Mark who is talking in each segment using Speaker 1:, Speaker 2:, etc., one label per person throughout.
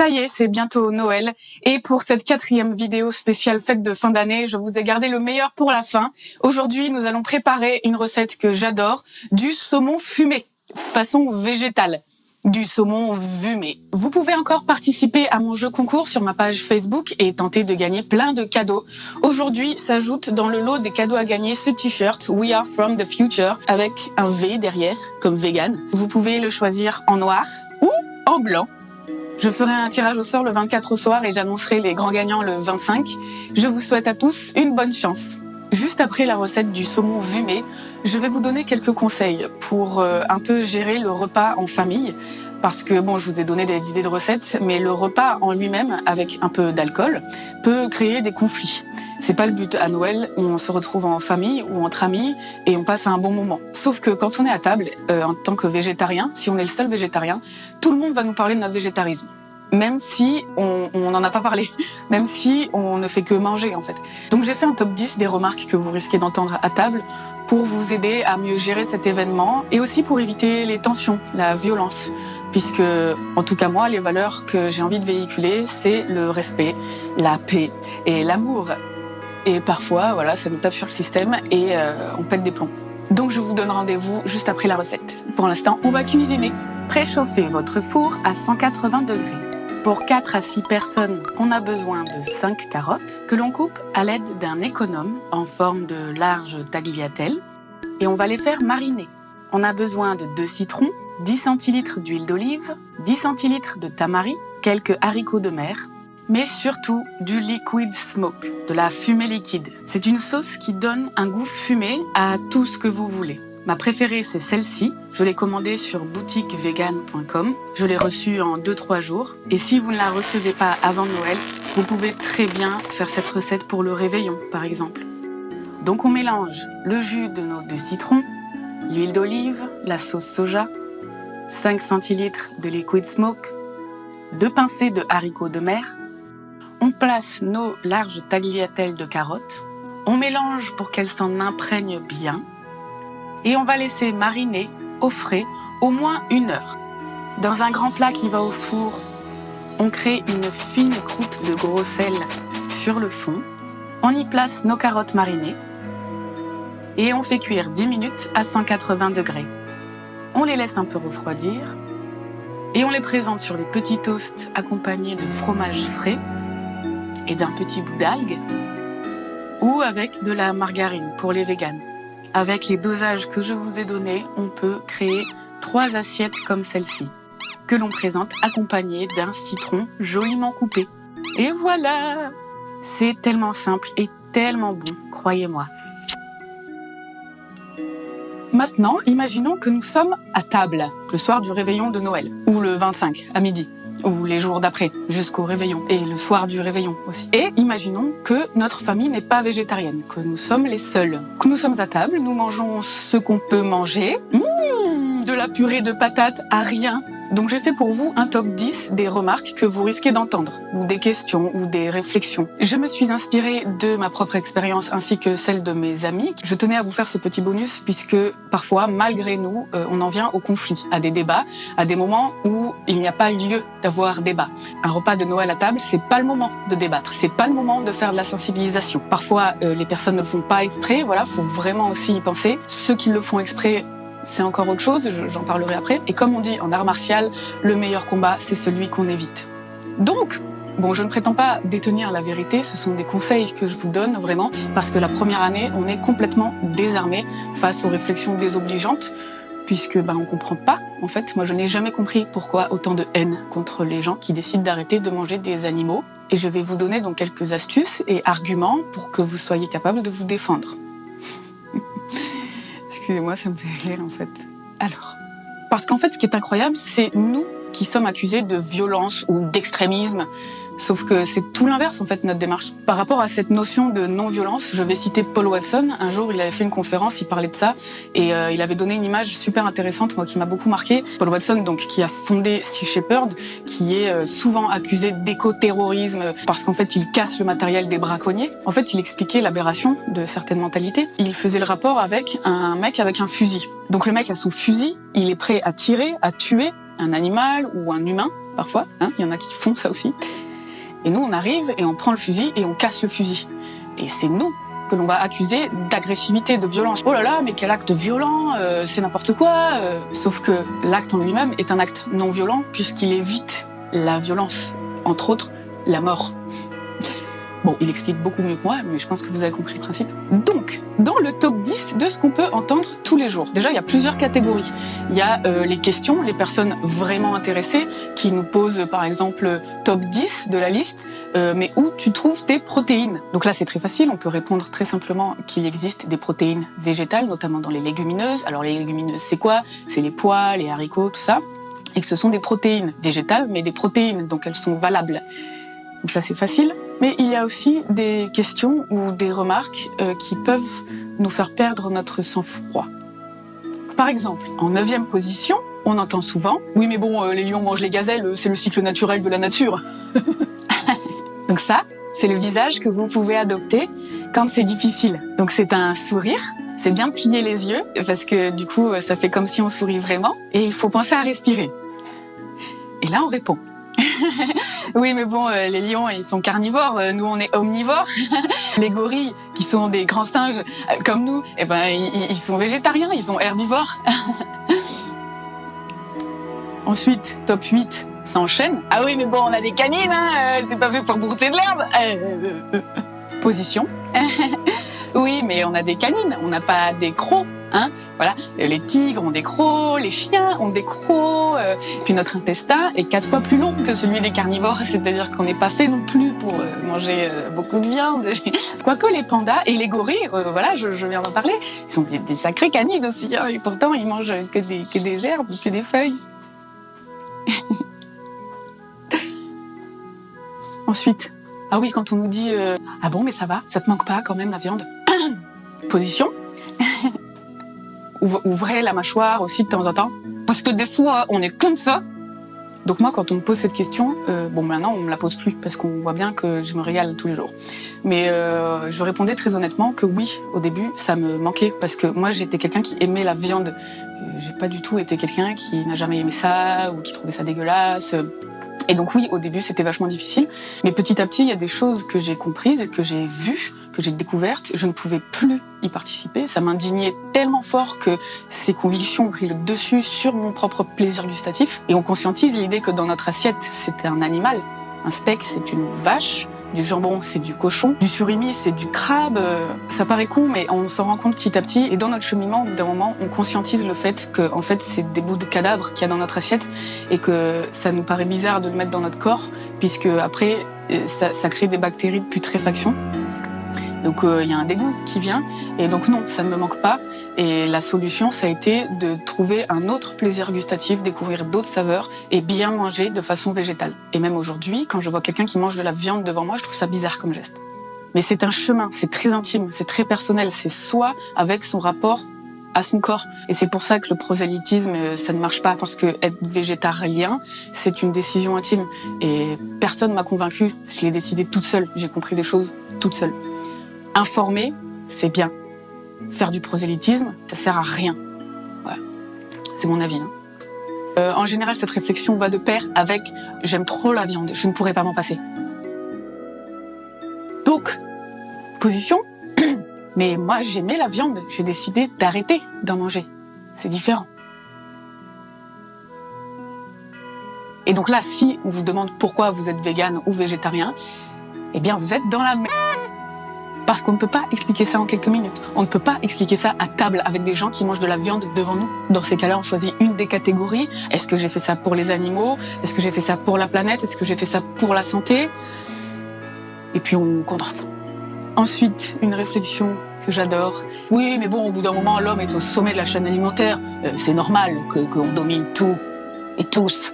Speaker 1: Ça y est, c'est bientôt Noël. Et pour cette 4e vidéo spéciale fête de fin d'année, je vous ai gardé le meilleur pour la fin. Aujourd'hui, nous allons préparer une recette que j'adore, du saumon fumé, façon végétale. Du saumon fumé. Vous pouvez encore participer à mon jeu concours sur ma page Facebook et tenter de gagner plein de cadeaux. Aujourd'hui, s'ajoute dans le lot des cadeaux à gagner ce t-shirt We Are From The Future avec un V derrière, comme vegan. Vous pouvez le choisir en noir ou en blanc. Je ferai un tirage au sort le 24 au soir et j'annoncerai les grands gagnants le 25. Je vous souhaite à tous une bonne chance. Juste après la recette du saumon fumé, je vais vous donner quelques conseils pour un peu gérer le repas en famille. Parce que, je vous ai donné des idées de recettes, mais le repas en lui-même, avec un peu d'alcool, peut créer des conflits. C'est pas le but à Noël, on se retrouve en famille ou entre amis et on passe un bon moment. Sauf que quand on est à table, en tant que végétarien, si on est le seul végétarien, tout le monde va nous parler de notre végétarisme. Même si on n'en a pas parlé, même si on ne fait que manger en fait. Donc j'ai fait un top 10 des remarques que vous risquez d'entendre à table pour vous aider à mieux gérer cet événement et aussi pour éviter les tensions, la violence. Puisque, en tout cas moi, les valeurs que j'ai envie de véhiculer, c'est le respect, la paix et l'amour. Et parfois, ça nous tape sur le système et on pète des plombs. Donc je vous donne rendez-vous juste après la recette. Pour l'instant, on va cuisiner. Préchauffez votre four à 180 degrés. Pour 4 à 6 personnes, on a besoin de 5 carottes que l'on coupe à l'aide d'un économe en forme de large tagliatelle et on va les faire mariner. On a besoin de 2 citrons, 10 centilitres d'huile d'olive, 10 centilitres de tamari, quelques haricots de mer, mais surtout du liquid smoke, de la fumée liquide. C'est une sauce qui donne un goût fumé à tout ce que vous voulez. Ma préférée, c'est celle-ci. Je l'ai commandée sur boutiquevegan.com. Je l'ai reçue en 2-3 jours. Et si vous ne la recevez pas avant Noël, vous pouvez très bien faire cette recette pour le réveillon, par exemple. Donc on mélange le jus de nos 2 citrons, l'huile d'olive, la sauce soja, 5 centilitres de liquid smoke, 2 pincées de haricots de mer. On place nos larges tagliatelles de carottes. On mélange pour qu'elles s'en imprègnent bien. Et on va laisser mariner au frais au moins 1 heure. Dans un grand plat qui va au four, on crée une fine croûte de gros sel sur le fond. On y place nos carottes marinées et on fait cuire 10 minutes à 180 degrés. On les laisse un peu refroidir et on les présente sur des petits toasts accompagnés de fromage frais et d'un petit bout d'algue ou avec de la margarine pour les véganes. Avec les dosages que je vous ai donnés, on peut créer 3 assiettes comme celle-ci, que l'on présente accompagnées d'un citron joliment coupé. Et voilà! C'est tellement simple et tellement bon, croyez-moi. Maintenant, imaginons que nous sommes à table, le soir du réveillon de Noël, ou le 25, à midi, ou les jours d'après, jusqu'au réveillon, et le soir du réveillon aussi. Et imaginons que notre famille n'est pas végétarienne, que nous sommes les seuls. Que nous sommes à table, nous mangeons ce qu'on peut manger. De la purée de patates à rien. Donc j'ai fait pour vous un top 10 des remarques que vous risquez d'entendre, ou des questions, ou des réflexions. Je me suis inspirée de ma propre expérience ainsi que celle de mes amis. Je tenais à vous faire ce petit bonus puisque parfois, malgré nous, on en vient au conflit, à des débats, à des moments où il n'y a pas lieu d'avoir débat. Un repas de Noël à table, c'est pas le moment de débattre, c'est pas le moment de faire de la sensibilisation. Parfois, les personnes ne le font pas exprès, faut vraiment aussi y penser. Ceux qui le font exprès, c'est encore autre chose, j'en parlerai après. Et comme on dit en art martial, le meilleur combat, c'est celui qu'on évite. Donc, je ne prétends pas détenir la vérité, ce sont des conseils que je vous donne vraiment, parce que la première année, on est complètement désarmé face aux réflexions désobligeantes, puisque on comprend pas, en fait. Moi, je n'ai jamais compris pourquoi autant de haine contre les gens qui décident d'arrêter de manger des animaux. Et je vais vous donner donc quelques astuces et arguments pour que vous soyez capable de vous défendre. Excusez-moi, ça me fait rire en fait. Alors, parce qu'en fait, ce qui est incroyable, c'est nous qui sommes accusés de violence ou d'extrémisme. Sauf que c'est tout l'inverse en fait notre démarche. Par rapport à cette notion de non-violence, je vais citer Paul Watson. Un jour, il avait fait une conférence, il parlait de ça et il avait donné une image super intéressante, moi qui m'a beaucoup marqué. Paul Watson, donc qui a fondé Sea Shepherd, qui est souvent accusé d'éco-terrorisme parce qu'en fait, il casse le matériel des braconniers. En fait, il expliquait l'aberration de certaines mentalités. Il faisait le rapport avec un mec avec un fusil. Donc le mec a son fusil, il est prêt à tirer, à tuer un animal ou un humain. parfois. Il y en a qui font ça aussi. Et nous, on arrive et on prend le fusil et on casse le fusil. Et c'est nous que l'on va accuser d'agressivité, de violence. Oh là là, mais quel acte violent, c'est n'importe quoi. Sauf que l'acte en lui-même est un acte non violent puisqu'il évite la violence, entre autres la mort. Bon, il explique beaucoup mieux que moi, mais je pense que vous avez compris le principe. Donc, dans le top 10 de ce qu'on peut entendre tous les jours, déjà, il y a plusieurs catégories. Il y a les questions, les personnes vraiment intéressées, qui nous posent, par exemple, top 10 de la liste, mais où tu trouves tes protéines. Donc là, c'est très facile, on peut répondre très simplement qu'il existe des protéines végétales, notamment dans les légumineuses. Alors, les légumineuses, c'est quoi? C'est les pois, les haricots, tout ça. Et que ce sont des protéines végétales, mais des protéines, donc elles sont valables. Donc ça, c'est facile. Mais il y a aussi des questions ou des remarques qui peuvent nous faire perdre notre sang-froid. Par exemple, en 9e position, on entend souvent « Oui, mais bon, les lions mangent les gazelles, c'est le cycle naturel de la nature. » Donc ça, c'est le visage que vous pouvez adopter quand c'est difficile. Donc c'est un sourire, c'est bien plier les yeux, parce que du coup, ça fait comme si on sourit vraiment. Et il faut penser à respirer. Et là, on répond. Oui, mais bon, les lions, ils sont carnivores, nous, on est omnivores. Les gorilles, qui sont des grands singes comme nous, eh ben, ils sont végétariens, ils sont herbivores. Ensuite, top 8, ça enchaîne. Ah oui, mais bon, on a des canines, c'est pas fait pour brouter de l'herbe. Position. Oui, mais on a des canines, on n'a pas des crocs. Voilà, les tigres ont des crocs, les chiens ont des crocs, puis notre intestin est 4 fois plus long que celui des carnivores, c'est-à-dire qu'on n'est pas fait non plus pour manger beaucoup de viande. Quoique les pandas et les gorilles, voilà, je viens d'en parler, ils sont des sacrés canines aussi, et pourtant ils mangent que des herbes, que des feuilles. Ensuite, ah oui, quand on nous dit ah bon, mais ça va, ça te manque pas quand même la viande. Position. Ouvrez la mâchoire aussi de temps en temps. Parce que des fois, on est comme ça. Donc moi, quand on me pose cette question, bon, maintenant, on me la pose plus parce qu'on voit bien que je me régale tous les jours. Mais je répondais très honnêtement que oui, au début, ça me manquait parce que moi, j'étais quelqu'un qui aimait la viande. J'ai pas du tout été quelqu'un qui n'a jamais aimé ça ou qui trouvait ça dégueulasse. Et donc oui, au début, c'était vachement difficile. Mais petit à petit, il y a des choses que j'ai comprises, que j'ai vues, que j'ai découvertes. Je ne pouvais plus y participer. Ça m'indignait tellement fort que ces convictions ont pris le dessus sur mon propre plaisir gustatif. Et on conscientise l'idée que dans notre assiette, c'était un animal. Un steak, c'est une vache. Du jambon, c'est du cochon. Du surimi, c'est du crabe. Ça paraît con, mais on s'en rend compte petit à petit. Et dans notre cheminement, au bout d'un moment, on conscientise le fait que, en fait, c'est des bouts de cadavres qu'il y a dans notre assiette et que ça nous paraît bizarre de le mettre dans notre corps, puisque après, ça crée des bactéries de putréfaction. Donc il y a un dégoût qui vient, et donc non, ça ne me manque pas. Et la solution, ça a été de trouver un autre plaisir gustatif, découvrir d'autres saveurs et bien manger de façon végétale. Et même aujourd'hui, quand je vois quelqu'un qui mange de la viande devant moi, je trouve ça bizarre comme geste. Mais c'est un chemin, c'est très intime, c'est très personnel, c'est soi avec son rapport à son corps. Et c'est pour ça que le prosélytisme, ça ne marche pas, parce que être végétarien, c'est une décision intime. Et personne m'a convaincue, je l'ai décidé toute seule, j'ai compris des choses toute seule. Informer, c'est bien. Faire du prosélytisme, ça sert à rien. Voilà. C'est mon avis. En général, cette réflexion va de pair avec « j'aime trop la viande, je ne pourrais pas m'en passer ». Donc, position, mais moi j'aimais la viande, j'ai décidé d'arrêter d'en manger. C'est différent. Et donc là, si on vous demande pourquoi vous êtes végane ou végétarien, eh bien vous êtes dans la merde. Parce qu'on ne peut pas expliquer ça en quelques minutes. On ne peut pas expliquer ça à table avec des gens qui mangent de la viande devant nous. Dans ces cas-là, on choisit une des catégories. Est-ce que j'ai fait ça pour les animaux? Est-ce que j'ai fait ça pour la planète? Est-ce que j'ai fait ça pour la santé? Et puis on condense. Ensuite, une réflexion que j'adore. Oui, mais bon, au bout d'un moment, l'homme est au sommet de la chaîne alimentaire. C'est normal qu'on domine tout et tous.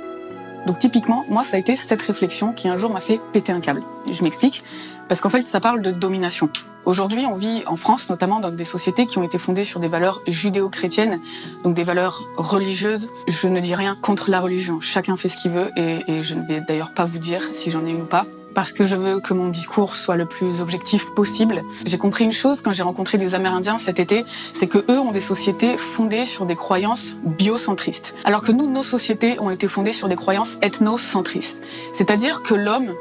Speaker 1: Donc typiquement, moi, ça a été cette réflexion qui un jour m'a fait péter un câble. Je m'explique. Parce qu'en fait, ça parle de domination. Aujourd'hui, on vit en France, notamment dans des sociétés qui ont été fondées sur des valeurs judéo-chrétiennes, donc des valeurs religieuses. Je ne dis rien contre la religion. Chacun fait ce qu'il veut et je ne vais d'ailleurs pas vous dire si j'en ai une ou pas, parce que je veux que mon discours soit le plus objectif possible. J'ai compris une chose quand j'ai rencontré des Amérindiens cet été, c'est que eux ont des sociétés fondées sur des croyances biocentristes, alors que nous, nos sociétés ont été fondées sur des croyances ethnocentristes. C'est-à-dire que l'homme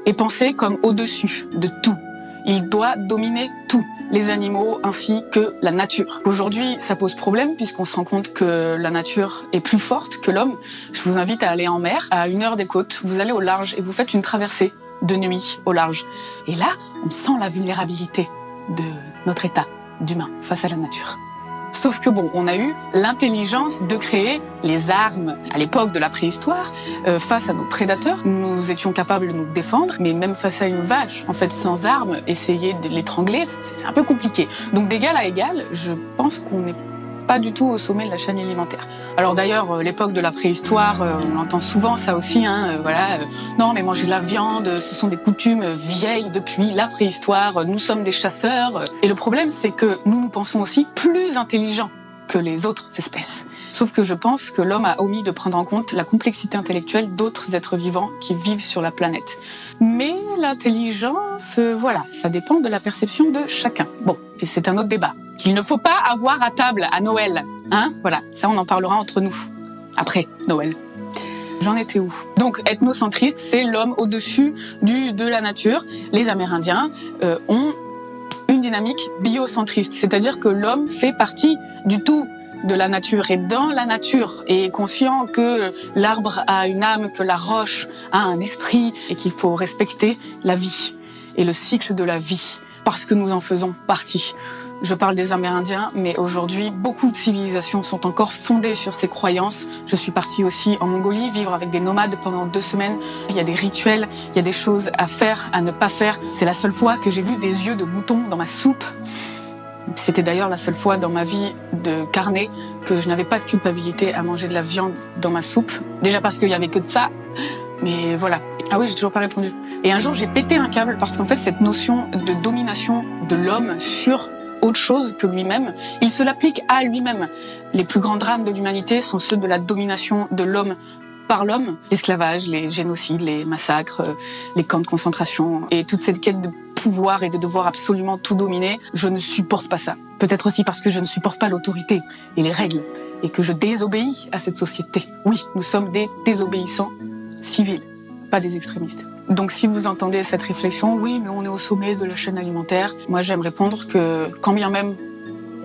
Speaker 1: est pensé comme au-dessus de tout. Il doit dominer tout, les animaux ainsi que la nature. Aujourd'hui, ça pose problème puisqu'on se rend compte que la nature est plus forte que l'homme. Je vous invite à aller en mer, à 1 heure des côtes, vous allez au large et vous faites une traversée de nuit au large. Et là, on sent la vulnérabilité de notre état d'humain face à la nature. Sauf que bon, on a eu l'intelligence de créer les armes à l'époque de la préhistoire face à nos prédateurs. Nous étions capables de nous défendre, mais même face à une vache, en fait, sans armes, essayer de l'étrangler, c'est un peu compliqué. Donc d'égal à égal, je pense qu'on n'est pas du tout au sommet de la chaîne alimentaire. Alors d'ailleurs, l'époque de la préhistoire, on entend souvent ça aussi, non mais manger de la viande, ce sont des coutumes vieilles depuis la préhistoire, nous sommes des chasseurs. Et le problème, c'est que nous pensons aussi plus intelligents que les autres espèces. Sauf que je pense que l'homme a omis de prendre en compte la complexité intellectuelle d'autres êtres vivants qui vivent sur la planète. Mais l'intelligence, ça dépend de la perception de chacun. Bon, et c'est un autre débat qu'il ne faut pas avoir à table à Noël. Voilà, ça on en parlera entre nous, après Noël. J'en étais où? Donc, ethnocentriste, c'est l'homme au-dessus de la nature. Les Amérindiens ont une dynamique biocentriste, c'est-à-dire que l'homme fait partie du tout de la nature et dans la nature et est conscient que l'arbre a une âme, que la roche a un esprit et qu'il faut respecter la vie et le cycle de la vie parce que nous en faisons partie. Je parle des Amérindiens, mais aujourd'hui, beaucoup de civilisations sont encore fondées sur ces croyances. Je suis partie aussi en Mongolie, vivre avec des nomades pendant 2 semaines. Il y a des rituels, il y a des choses à faire, à ne pas faire. C'est la seule fois que j'ai vu des yeux de mouton dans ma soupe. C'était d'ailleurs la seule fois dans ma vie de carnet que je n'avais pas de culpabilité à manger de la viande dans ma soupe. Déjà parce qu'il y avait que de ça, mais voilà. Ah oui, j'ai toujours pas répondu. Et un jour, j'ai pété un câble parce qu'en fait, cette notion de domination de l'homme sur autre chose que lui-même, il se l'applique à lui-même. Les plus grands drames de l'humanité sont ceux de la domination de l'homme par l'homme. L'esclavage, les génocides, les massacres, les camps de concentration et toute cette quête de pouvoir et de devoir absolument tout dominer. Je ne supporte pas ça. Peut-être aussi parce que je ne supporte pas l'autorité et les règles et que je désobéis à cette société. Oui, nous sommes des désobéissants civils, pas des extrémistes. Donc si vous entendez cette réflexion, oui, mais on est au sommet de la chaîne alimentaire, moi j'aime répondre que quand bien même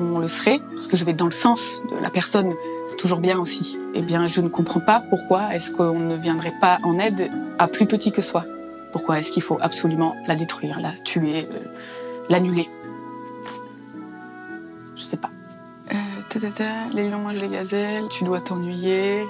Speaker 1: on le serait, parce que je vais dans le sens de la personne, c'est toujours bien aussi, eh bien je ne comprends pas pourquoi est-ce qu'on ne viendrait pas en aide à plus petit que soi. Pourquoi est-ce qu'il faut absolument la détruire, la tuer, l'annuler? Je sais pas. Les lions mangent les gazelles, tu dois t'ennuyer...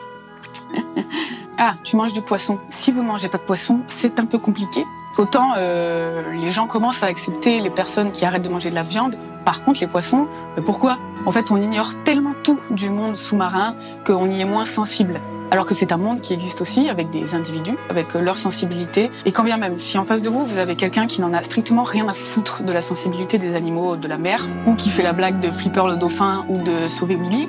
Speaker 1: Ah, tu manges du poisson. Si vous ne mangez pas de poisson, c'est un peu compliqué. Autant les gens commencent à accepter les personnes qui arrêtent de manger de la viande. Par contre, les poissons, pourquoi? En fait, on ignore tellement tout du monde sous-marin qu'on y est moins sensible. Alors que c'est un monde qui existe aussi avec des individus, avec leur sensibilité. Et quand bien même, si en face de vous, vous avez quelqu'un qui n'en a strictement rien à foutre de la sensibilité des animaux de la mer, ou qui fait la blague de Flipper le dauphin ou de Sauver Willy,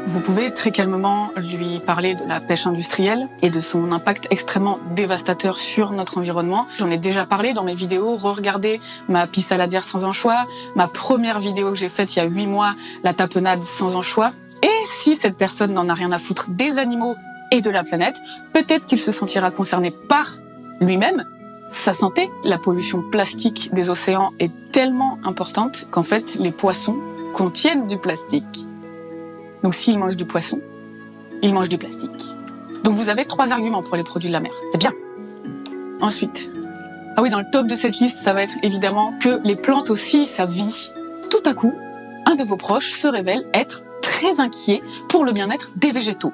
Speaker 1: vous pouvez très calmement lui parler de la pêche industrielle et de son impact extrêmement dévastateur sur notre environnement. J'en ai déjà parlé dans mes vidéos. Re-regardez ma pisse saladière sans anchois, ma première vidéo que j'ai faite il y a 8 mois, la tapenade sans anchois. Et si cette personne n'en a rien à foutre des animaux et de la planète, peut-être qu'il se sentira concerné par lui-même, sa santé. La pollution plastique des océans est tellement importante qu'en fait, les poissons contiennent du plastique. Donc s'il mange du poisson, il mange du plastique. Donc vous avez 3 arguments pour les produits de la mer. C'est bien. Ensuite, ah oui, dans le top de cette liste, ça va être évidemment que les plantes aussi, ça vit. Tout à coup, un de vos proches se révèle être très inquiet pour le bien-être des végétaux.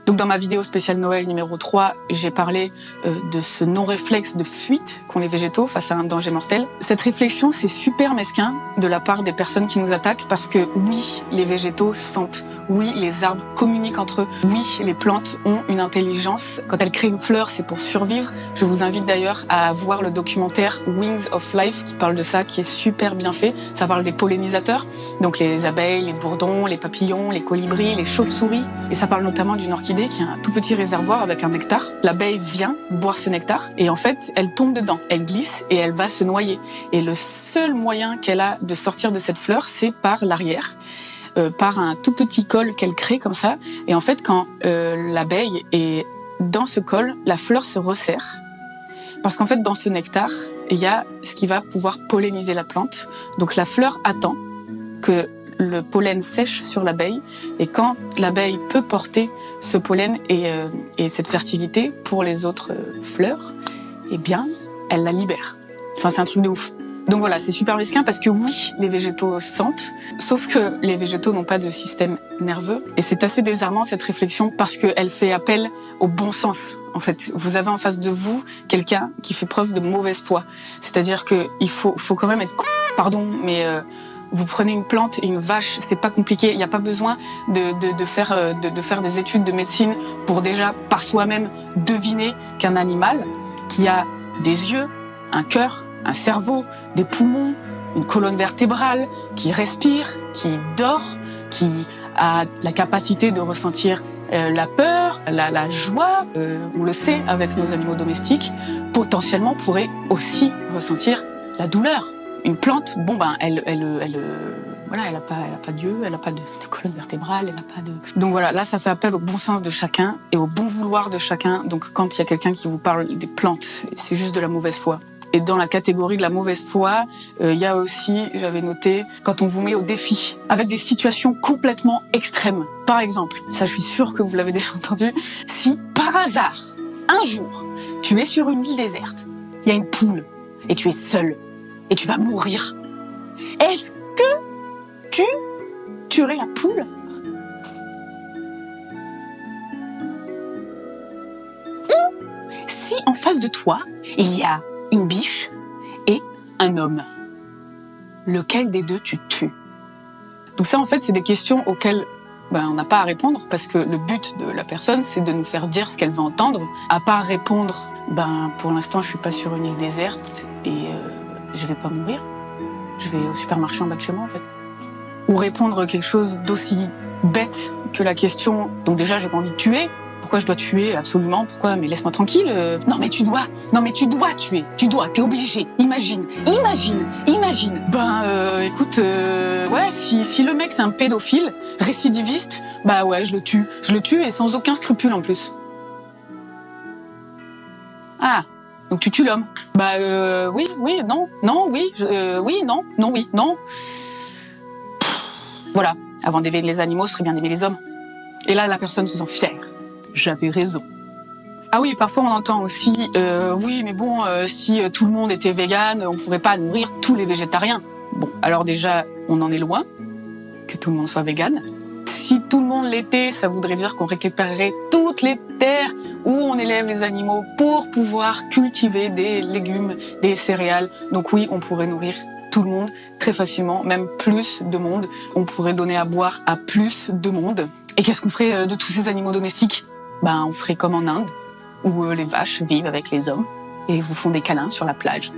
Speaker 1: Donc dans ma vidéo spéciale Noël numéro 3, j'ai parlé de ce non-réflexe de fuite qu'ont les végétaux face à un danger mortel. Cette réflexion, c'est super mesquin de la part des personnes qui nous attaquent parce que oui, les végétaux sentent. Oui, les arbres communiquent entre eux. Oui, les plantes ont une intelligence. Quand elles créent une fleur, c'est pour survivre. Je vous invite d'ailleurs à voir le documentaire Wings of Life qui parle de ça, qui est super bien fait. Ça parle des pollinisateurs, donc les abeilles, les bourdons, les papillons, les colibris, les chauves-souris. Et ça parle notamment d'une orchidée orchidée qui a un tout petit réservoir avec un nectar. L'abeille vient boire ce nectar et en fait, elle tombe dedans, elle glisse et elle va se noyer. Et le seul moyen qu'elle a de sortir de cette fleur, c'est par l'arrière, par un tout petit col qu'elle crée comme ça. Et en fait, quand l'abeille est dans ce col, la fleur se resserre. Parce qu'en fait, dans ce nectar, il y a ce qui va pouvoir polliniser la plante. Donc la fleur attend que le pollen sèche sur l'abeille, et quand l'abeille peut porter ce pollen et cette fertilité pour les autres fleurs, eh bien, elle la libère. Enfin, c'est un truc de ouf. Donc voilà, c'est super mesquin parce que oui, les végétaux sentent, sauf que les végétaux n'ont pas de système nerveux. Et c'est assez désarmant cette réflexion parce qu'elle fait appel au bon sens. En fait, vous avez en face de vous quelqu'un qui fait preuve de mauvaise foi. C'est-à-dire que il faut quand même être pardon, mais vous prenez une plante et une vache, c'est pas compliqué. Il n'y a pas besoin de faire des études de médecine pour déjà par soi-même deviner qu'un animal qui a des yeux, un cœur, un cerveau, des poumons, une colonne vertébrale, qui respire, qui dort, qui a la capacité de ressentir la peur, la joie, on le sait avec nos animaux domestiques, potentiellement pourrait aussi ressentir la douleur. Une plante, bon ben, elle a pas d'yeux, elle a pas de colonne vertébrale, elle a pas de. Donc voilà, là ça fait appel au bon sens de chacun et au bon vouloir de chacun. Donc quand il y a quelqu'un qui vous parle des plantes, c'est juste de la mauvaise foi. Et dans la catégorie de la mauvaise foi, il y a aussi, j'avais noté, quand on vous met au défi, avec des situations complètement extrêmes. Par exemple, ça je suis sûre que vous l'avez déjà entendu, si par hasard, un jour, tu es sur une île déserte, il y a une poule, et tu es seul, et tu vas mourir, est-ce que tu tuerais la poule ? Ou si en face de toi, il y a une biche et un homme. Lequel des deux tu tues ? Donc ça, en fait, c'est des questions auxquelles on n'a pas à répondre parce que le but de la personne, c'est de nous faire dire ce qu'elle veut entendre. À part répondre, pour l'instant, je suis pas sur une île déserte et je vais pas mourir. Je vais au supermarché en bas de chez moi, en fait. Ou répondre quelque chose d'aussi bête que la question. Donc déjà, j'ai pas envie de tuer. Pourquoi je dois tuer absolument ? Pourquoi ? Mais laisse-moi tranquille. Non mais tu dois tuer. Tu dois. T'es obligé. Imagine. Écoute, ouais, si le mec c'est un pédophile, récidiviste, ouais, je le tue. Je le tue et sans aucun scrupule en plus. Ah, donc tu tues l'homme. Oui, non, oui, non. Voilà. Avant d'aimer les animaux, ce serait bien d'aimer les hommes. Et là, la personne se sent fière. J'avais raison. Ah oui, parfois on entend aussi, oui, mais bon, si tout le monde était végane, on pourrait pas nourrir tous les végétariens. Bon, alors déjà, on en est loin, que tout le monde soit végane. Si tout le monde l'était, ça voudrait dire qu'on récupérerait toutes les terres où on élève les animaux pour pouvoir cultiver des légumes, des céréales. Donc oui, on pourrait nourrir tout le monde très facilement, même plus de monde. On pourrait donner à boire à plus de monde. Et qu'est-ce qu'on ferait de tous ces animaux domestiques ? On ferait comme en Inde, où les vaches vivent avec les hommes et vous font des câlins sur la plage.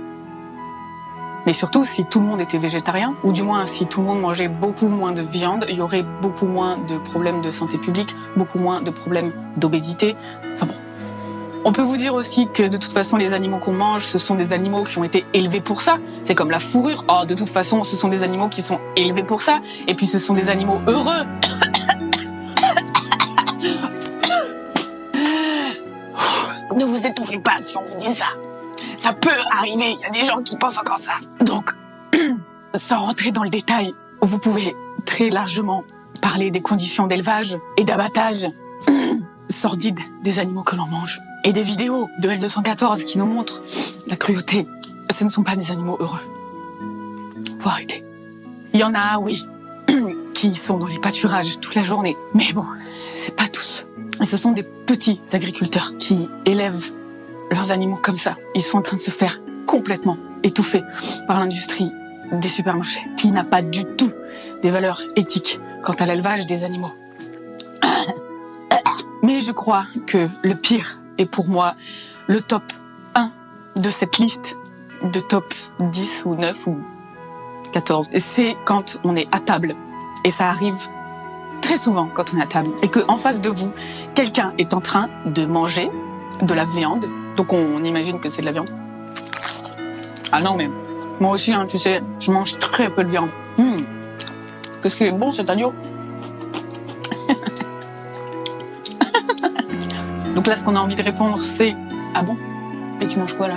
Speaker 1: Mais surtout, si tout le monde était végétarien, ou du moins si tout le monde mangeait beaucoup moins de viande, il y aurait beaucoup moins de problèmes de santé publique, beaucoup moins de problèmes d'obésité. Enfin bon. On peut vous dire aussi que de toute façon, les animaux qu'on mange, ce sont des animaux qui ont été élevés pour ça. C'est comme la fourrure. Oh, de toute façon, ce sont des animaux qui sont élevés pour ça. Et puis ce sont des animaux heureux. Ne vous étouffez pas si on vous dit ça. Ça peut arriver, il y a des gens qui pensent encore ça. Donc, sans rentrer dans le détail, vous pouvez très largement parler des conditions d'élevage et d'abattage sordides des animaux que l'on mange. Et des vidéos de L214 qui nous montrent la cruauté. Ce ne sont pas des animaux heureux. Faut arrêter. Il y en a, oui, qui sont dans les pâturages toute la journée. Mais bon, c'est pas tous. Et ce sont des petits agriculteurs qui élèvent leurs animaux comme ça. Ils sont en train de se faire complètement étouffer par l'industrie des supermarchés, qui n'a pas du tout des valeurs éthiques quant à l'élevage des animaux. Mais je crois que le pire est pour moi le top 1 de cette liste de top 10 ou 9 ou 14. C'est quand on est à table et ça arrive très souvent quand on est à table et que en face de vous, quelqu'un est en train de manger de la viande, donc on imagine que c'est de la viande. Ah non, mais moi aussi, hein, tu sais, je mange très peu de viande. Qu'est-ce qui est bon cet agneau. Donc là, ce qu'on a envie de répondre, c'est « Ah bon? Et tu manges quoi là?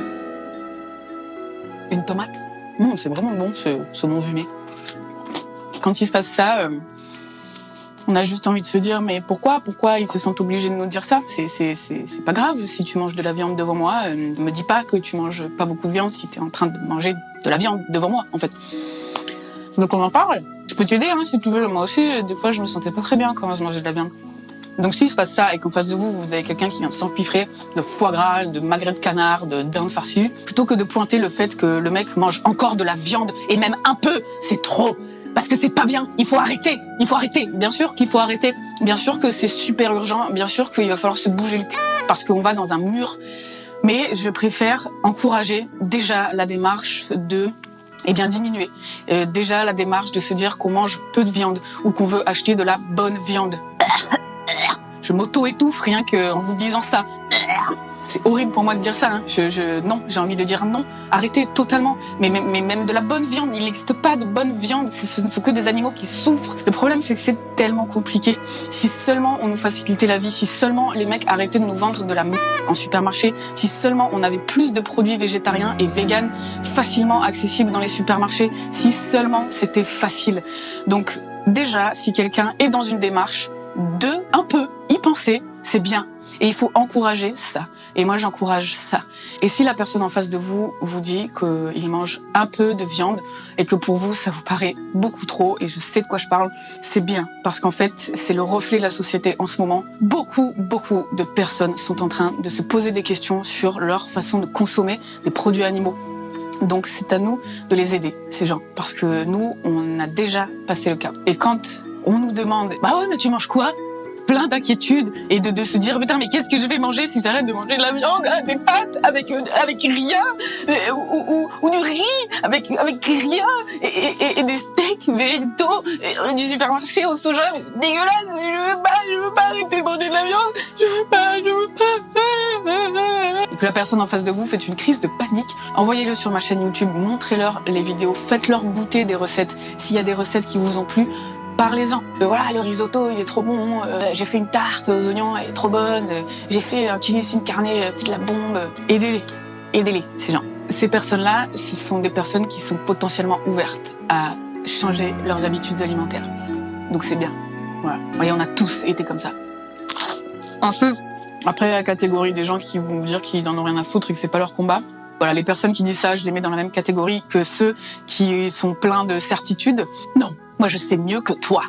Speaker 1: Une tomate? C'est vraiment bon ce saumon fumé. » Quand il se passe ça, on a juste envie de se dire « Mais pourquoi ils se sentent obligés de nous dire ça? C'est pas grave si tu manges de la viande devant moi. Ne me dis pas que tu manges pas beaucoup de viande si tu es en train de manger de la viande devant moi, en fait. » Donc on en parle. Je peux t'aider, hein, si tu veux. Moi aussi, des fois, je me sentais pas très bien quand je mangeais de la viande. Donc s'il se passe ça et qu'en face de vous, vous avez quelqu'un qui vient de s'empiffrer de foie gras, de magret de canard, de dinde farcie, plutôt que de pointer le fait que le mec mange encore de la viande, et même un peu, c'est trop. Parce que c'est pas bien, il faut arrêter. Bien sûr qu'il faut arrêter. Bien sûr que c'est super urgent. Bien sûr qu'il va falloir se bouger le cul parce qu'on va dans un mur. Mais je préfère encourager déjà la démarche de diminuer. Déjà la démarche de se dire qu'on mange peu de viande ou qu'on veut acheter de la bonne viande. Je m'auto-étouffe rien qu'en vous disant ça. C'est horrible pour moi de dire ça. Hein. Non, j'ai envie de dire non. Arrêtez totalement. Mais même de la bonne viande, il n'existe pas de bonne viande. Ce ne sont que des animaux qui souffrent. Le problème, c'est que c'est tellement compliqué. Si seulement on nous facilitait la vie, si seulement les mecs arrêtaient de nous vendre de la merde en supermarché, si seulement on avait plus de produits végétariens et véganes facilement accessibles dans les supermarchés, si seulement c'était facile. Donc déjà, si quelqu'un est dans une démarche de un peu y penser, c'est bien. Et il faut encourager ça. Et moi, j'encourage ça. Et si la personne en face de vous vous dit qu'il mange un peu de viande et que pour vous, ça vous paraît beaucoup trop, et je sais de quoi je parle, c'est bien. Parce qu'en fait, c'est le reflet de la société en ce moment. Beaucoup de personnes sont en train de se poser des questions sur leur façon de consommer des produits animaux. Donc, c'est à nous de les aider, ces gens. Parce que nous, on a déjà passé le cap. Et quand on nous demande « Bah ouais, mais tu manges quoi ?» plein d'inquiétudes et de se dire putain mais qu'est-ce que je vais manger si j'arrête de manger de la viande, hein, des pâtes avec rien ou du riz avec rien et des steaks végétaux et du supermarché au soja, mais c'est dégueulasse, mais je veux pas arrêter de manger de la viande, je veux pas et que la personne en face de vous fait une crise de panique, envoyez-le sur ma chaîne YouTube, montrez-leur les vidéos, faites-leur goûter des recettes. S'il y a des recettes qui vous ont plu, parlez-en. Voilà, le risotto, il est trop bon. J'ai fait une tarte aux oignons, elle est trop bonne. J'ai fait un chili sin carne, c'est de la bombe. Aidez-les, ces gens. Ces personnes-là, ce sont des personnes qui sont potentiellement ouvertes à changer leurs habitudes alimentaires. Donc c'est bien. Voilà. Et on a tous été comme ça. Ensuite, après la catégorie des gens qui vont vous dire qu'ils en ont rien à foutre et que c'est pas leur combat. Voilà, les personnes qui disent ça, je les mets dans la même catégorie que ceux qui sont pleins de certitudes. Non. Moi, je sais mieux que toi.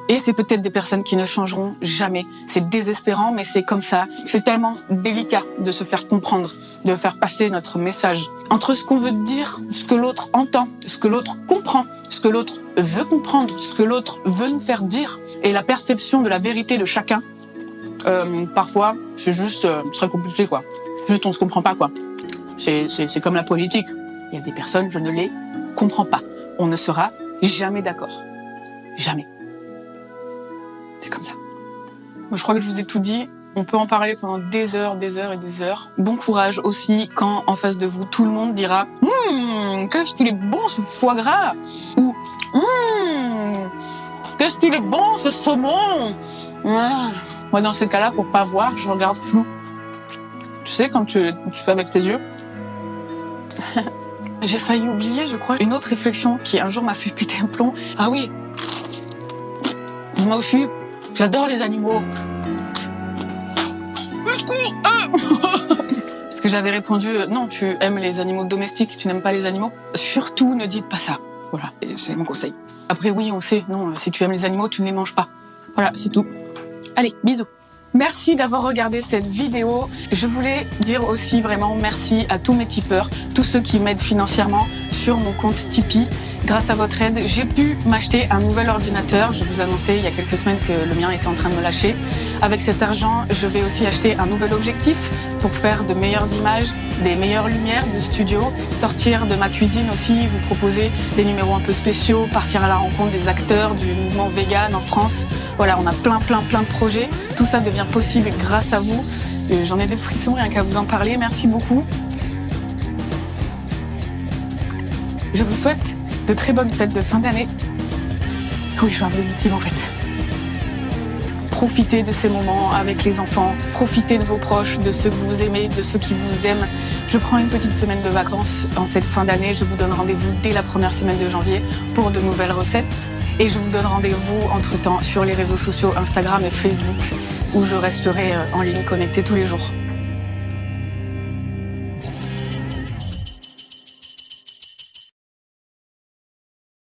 Speaker 1: Et c'est peut-être des personnes qui ne changeront jamais. C'est désespérant, mais c'est comme ça. C'est tellement délicat de se faire comprendre, de faire passer notre message. Entre ce qu'on veut dire, ce que l'autre entend, ce que l'autre comprend, ce que l'autre veut comprendre, ce que l'autre veut nous faire dire, et la perception de la vérité de chacun, parfois, c'est juste très compliqué, quoi. Juste, on se comprend pas, quoi. C'est comme la politique. Il y a des personnes, je ne les comprends pas. On ne sera jamais d'accord. Jamais. C'est comme ça. Moi, je crois que je vous ai tout dit. On peut en parler pendant des heures. Bon courage aussi quand en face de vous, tout le monde dira « Qu'est-ce qu'il est bon ce foie gras !» ou « Qu'est-ce qu'il est bon ce saumon !» Moi, dans ces cas-là, pour pas voir, je regarde flou. Tu sais, quand tu fais avec tes yeux. J'ai failli oublier, je crois, une autre réflexion qui un jour m'a fait péter un plomb. Ah oui, moi aussi, j'adore les animaux. Parce que j'avais répondu, non, tu aimes les animaux domestiques, tu n'aimes pas les animaux. Surtout, ne dites pas ça. Voilà, c'est mon conseil. Après, oui, on sait, non, si tu aimes les animaux, tu ne les manges pas. Voilà, c'est tout. Allez, bisous. Merci d'avoir regardé cette vidéo. Je voulais dire aussi vraiment merci à tous mes tipeurs, tous ceux qui m'aident financièrement sur mon compte Tipeee. Grâce à votre aide, j'ai pu m'acheter un nouvel ordinateur. Je vous annonçais il y a quelques semaines que le mien était en train de me lâcher. Avec cet argent, je vais aussi acheter un nouvel objectif pour faire de meilleures images, des meilleures lumières de studio, sortir de ma cuisine aussi, vous proposer des numéros un peu spéciaux, partir à la rencontre des acteurs du mouvement vegan en France. Voilà, on a plein de projets. Tout ça devient possible grâce à vous. J'en ai des frissons rien qu'à vous en parler. Merci beaucoup. Je vous souhaite de très bonnes fêtes de fin d'année. Oui, je suis un peu émotive en fait. Profitez de ces moments avec les enfants, profitez de vos proches, de ceux que vous aimez, de ceux qui vous aiment. Je prends une petite semaine de vacances en cette fin d'année. Je vous donne rendez-vous dès la première semaine de janvier pour de nouvelles recettes. Et je vous donne rendez-vous entre-temps sur les réseaux sociaux Instagram et Facebook où je resterai en ligne connectée tous les jours.